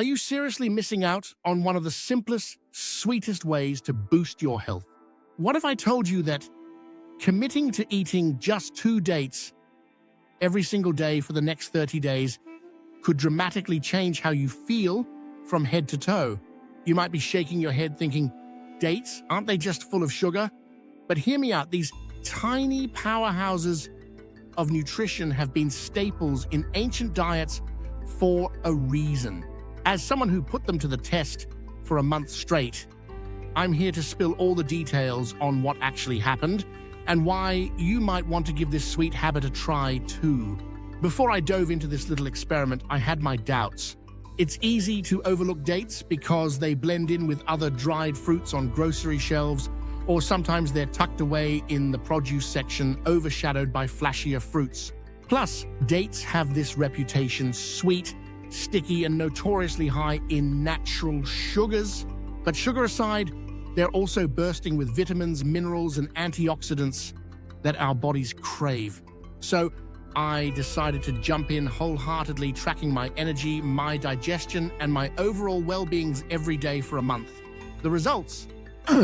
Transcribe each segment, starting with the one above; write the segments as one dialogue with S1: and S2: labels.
S1: Are you seriously missing out on one of the simplest, sweetest ways to boost your health? What if I told you that committing to eating just 2 dates every single day for the next 30 days could dramatically change how you feel from head to toe? You might be shaking your head thinking, dates, aren't they just full of sugar? But hear me out, these tiny powerhouses of nutrition have been staples in ancient diets for a reason. As someone who put them to the test for a month straight, I'm here to spill all the details on what actually happened and why you might want to give this sweet habit a try too. Before I dove into this little experiment, I had my doubts. It's easy to overlook dates because they blend in with other dried fruits on grocery shelves, or sometimes they're tucked away in the produce section, overshadowed by flashier fruits. Plus, dates have this reputation: sweet, sticky, and notoriously high in natural sugars. But sugar aside, they're also bursting with vitamins, minerals, and antioxidants that our bodies crave. So I decided to jump in wholeheartedly, tracking my energy, my digestion, and my overall well-beings every day for a month. The results?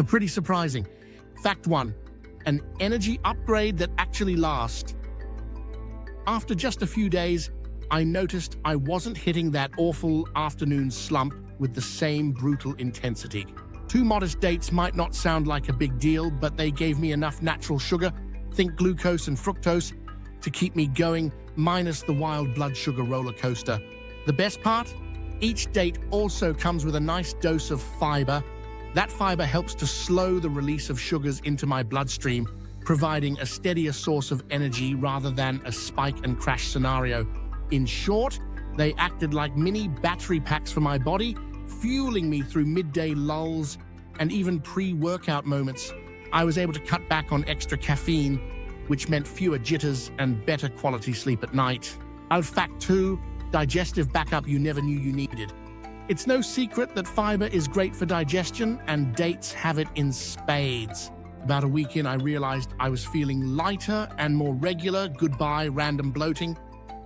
S1: Pretty surprising. Fact 1, an energy upgrade that actually lasts. After just a few days, I noticed I wasn't hitting that awful afternoon slump with the same brutal intensity. 2 modest dates might not sound like a big deal, but they gave me enough natural sugar, think glucose and fructose, to keep me going, minus the wild blood sugar roller coaster. The best part? Each date also comes with a nice dose of fiber. That fiber helps to slow the release of sugars into my bloodstream, providing a steadier source of energy rather than a spike and crash scenario. In short, they acted like mini battery packs for my body, fueling me through midday lulls and even pre-workout moments. I was able to cut back on extra caffeine, which meant fewer jitters and better quality sleep at night. Fact 2, digestive backup you never knew you needed. It's no secret that fiber is great for digestion, and dates have it in spades. About a week in, I realized I was feeling lighter and more regular. Goodbye, random bloating.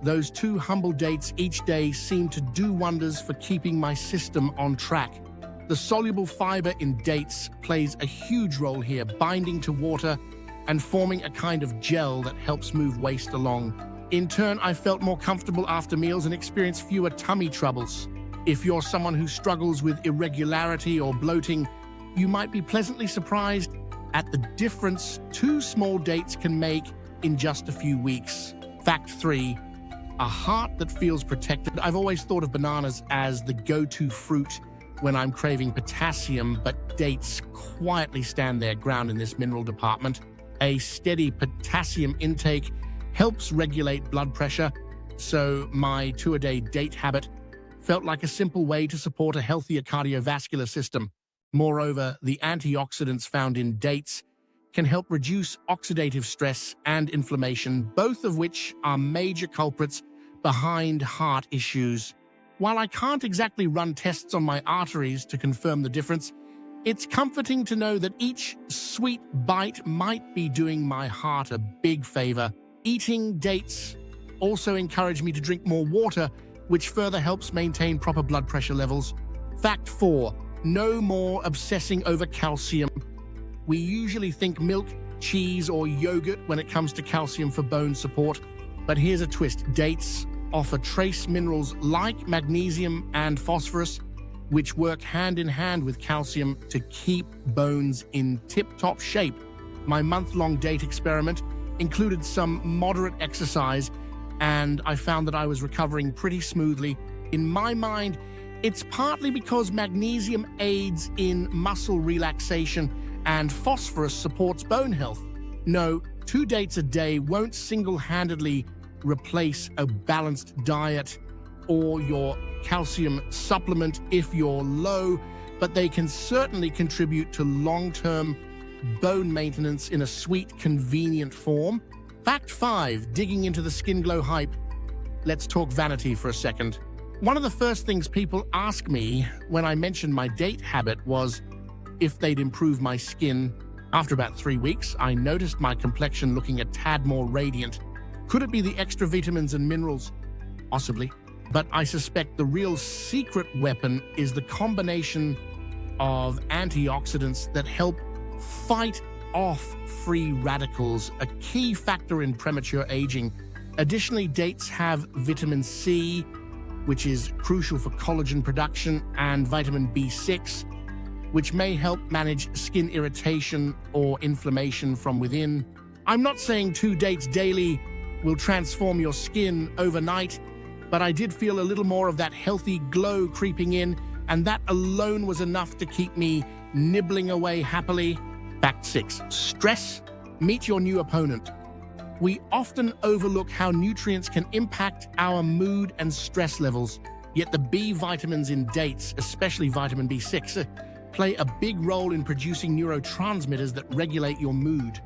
S1: Those 2 humble dates each day seemed to do wonders for keeping my system on track. The soluble fiber in dates plays a huge role here, binding to water and forming a kind of gel that helps move waste along. In turn, I felt more comfortable after meals and experienced fewer tummy troubles. If you're someone who struggles with irregularity or bloating, you might be pleasantly surprised at the difference 2 small dates can make in just a few weeks. Fact 3, a heart that feels protected. I've always thought of bananas as the go-to fruit when I'm craving potassium, but dates quietly stand their ground in this mineral department. A steady potassium intake helps regulate blood pressure, so my 2-a-day date habit felt like a simple way to support a healthier cardiovascular system. Moreover, the antioxidants found in dates can help reduce oxidative stress and inflammation, both of which are major culprits behind heart issues. While I can't exactly run tests on my arteries to confirm the difference, it's comforting to know that each sweet bite might be doing my heart a big favor. Eating dates also encouraged me to drink more water, which further helps maintain proper blood pressure levels. Fact 4, no more obsessing over calcium. We usually think milk, cheese, or yogurt when it comes to calcium for bone support, but here's a twist. Dates offer trace minerals like magnesium and phosphorus, which work hand in hand with calcium to keep bones in tip-top shape. My month-long date experiment included some moderate exercise, and I found that I was recovering pretty smoothly. In my mind, it's partly because magnesium aids in muscle relaxation and phosphorus supports bone health. No, 2 dates a day won't single-handedly replace a balanced diet or your calcium supplement if you're low, but they can certainly contribute to long-term bone maintenance in a sweet, convenient form. Fact 5, digging into the skin glow hype. Let's talk vanity for a second. One of the first things people ask me when I mention my date habit was if they'd improve my skin. After about 3 weeks, I noticed my complexion looking a tad more radiant. Could it be the extra vitamins and minerals? Possibly. But I suspect the real secret weapon is the combination of antioxidants that help fight off free radicals, a key factor in premature aging. Additionally, dates have vitamin C, which is crucial for collagen production, and vitamin B6, which may help manage skin irritation or inflammation from within. I'm not saying 2 dates daily will transform your skin overnight, but I did feel a little more of that healthy glow creeping in, and that alone was enough to keep me nibbling away happily. Fact 6. Stress. Meet your new opponent. We often overlook how nutrients can impact our mood and stress levels, yet the B vitamins in dates, especially vitamin B6, play a big role in producing neurotransmitters that regulate your mood.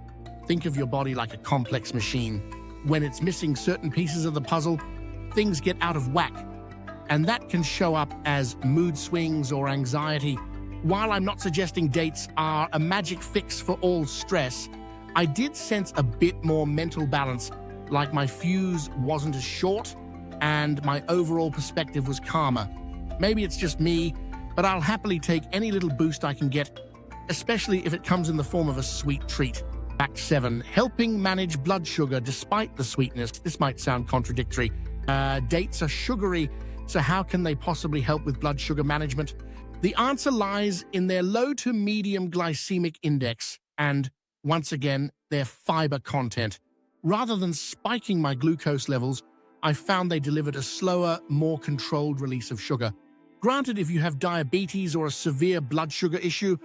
S1: Think of your body like a complex machine. When it's missing certain pieces of the puzzle, things get out of whack, and that can show up as mood swings or anxiety. While I'm not suggesting dates are a magic fix for all stress, I did sense a bit more mental balance, like my fuse wasn't as short and my overall perspective was calmer. Maybe it's just me, but I'll happily take any little boost I can get, especially if it comes in the form of a sweet treat. Fact 7. Helping manage blood sugar despite the sweetness. This might sound contradictory. Dates are sugary, so how can they possibly help with blood sugar management? The answer lies in their low to medium glycemic index and, once again, their fiber content. Rather than spiking my glucose levels, I found they delivered a slower, more controlled release of sugar. Granted, if you have diabetes or a severe blood sugar issue,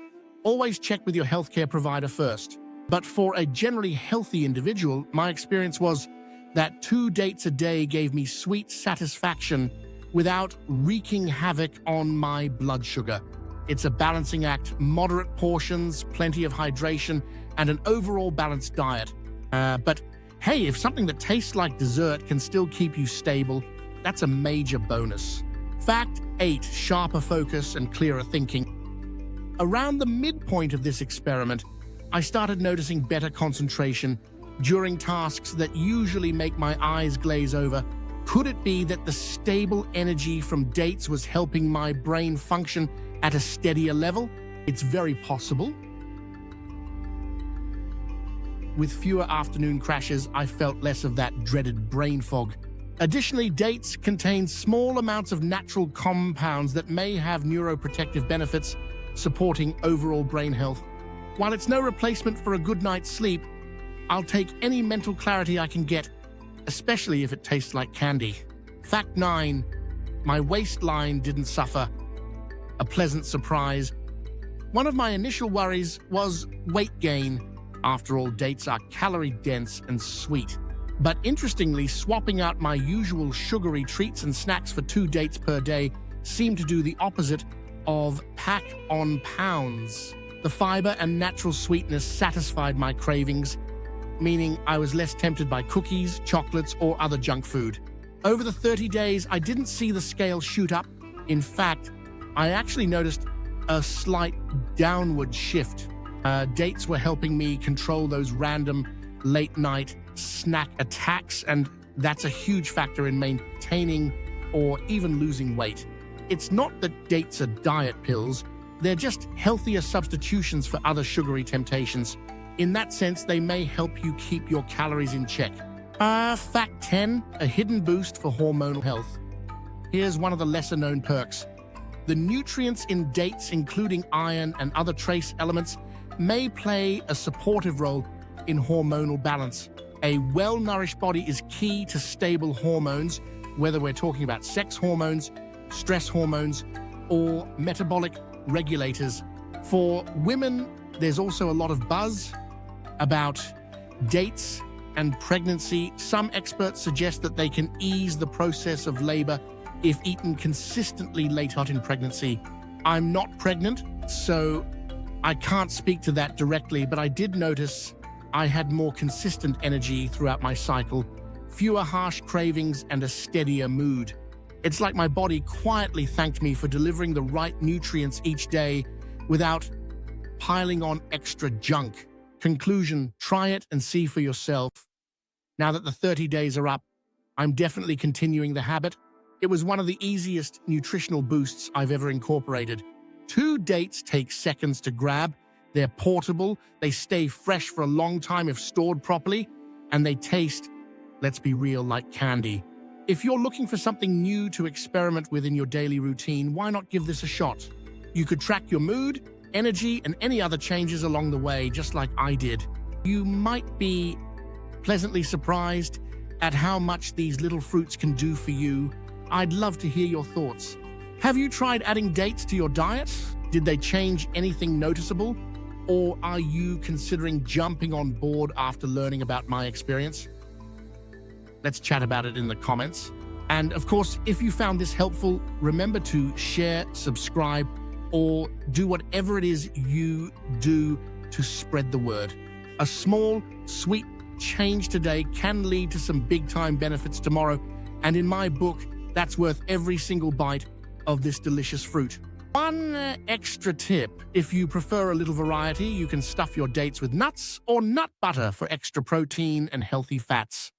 S1: always check with your healthcare provider first. But for a generally healthy individual, my experience was that 2 dates a day gave me sweet satisfaction without wreaking havoc on my blood sugar. It's a balancing act, moderate portions, plenty of hydration, and an overall balanced diet. But hey, if something that tastes like dessert can still keep you stable, that's a major bonus. Fact 8. Sharper focus and clearer thinking. Around the midpoint of this experiment, I started noticing better concentration during tasks that usually make my eyes glaze over. Could it be that the stable energy from dates was helping my brain function at a steadier level? It's very possible. With fewer afternoon crashes, I felt less of that dreaded brain fog. Additionally, dates contain small amounts of natural compounds that may have neuroprotective benefits, supporting overall brain health. While it's no replacement for a good night's sleep, I'll take any mental clarity I can get, especially if it tastes like candy. Fact 9. My waistline didn't suffer. A pleasant surprise. One of my initial worries was weight gain. After all, dates are calorie-dense and sweet. But interestingly, swapping out my usual sugary treats and snacks for 2 dates per day seemed to do the opposite of pack on pounds. The fiber and natural sweetness satisfied my cravings, meaning I was less tempted by cookies, chocolates, or other junk food. Over the 30 days, I didn't see the scale shoot up. In fact, I actually noticed a slight downward shift. Dates were helping me control those random late-night snack attacks, and that's a huge factor in maintaining or even losing weight. It's not that dates are diet pills, they're just healthier substitutions for other sugary temptations. In that sense, they may help you keep your calories in check. Fact 10, a hidden boost for hormonal health. Here's one of the lesser-known perks. The nutrients in dates, including iron and other trace elements, may play a supportive role in hormonal balance. A well-nourished body is key to stable hormones, whether we're talking about sex hormones, stress hormones, or metabolic regulators. For women, there's also a lot of buzz about dates and pregnancy. Some experts suggest that they can ease the process of labor if eaten consistently late on in pregnancy. I'm not pregnant, so I can't speak to that directly, but I did notice I had more consistent energy throughout my cycle, fewer harsh cravings, and a steadier mood. It's like my body quietly thanked me for delivering the right nutrients each day without piling on extra junk. Conclusion, try it and see for yourself. Now that the 30 days are up, I'm definitely continuing the habit. It was one of the easiest nutritional boosts I've ever incorporated. 2 dates take seconds to grab. They're portable, they stay fresh for a long time if stored properly, and they taste, let's be real, like candy. If you're looking for something new to experiment with in your daily routine, why not give this a shot? You could track your mood, energy, and any other changes along the way, just like I did. You might be pleasantly surprised at how much these little fruits can do for you. I'd love to hear your thoughts. Have you tried adding dates to your diet? Did they change anything noticeable? Or are you considering jumping on board after learning about my experience? Let's chat about it in the comments. And of course, if you found this helpful, remember to share, subscribe, or do whatever it is you do to spread the word. A small, sweet change today can lead to some big-time benefits tomorrow. And in my book, that's worth every single bite of this delicious fruit. One extra tip: if you prefer a little variety, you can stuff your dates with nuts or nut butter for extra protein and healthy fats.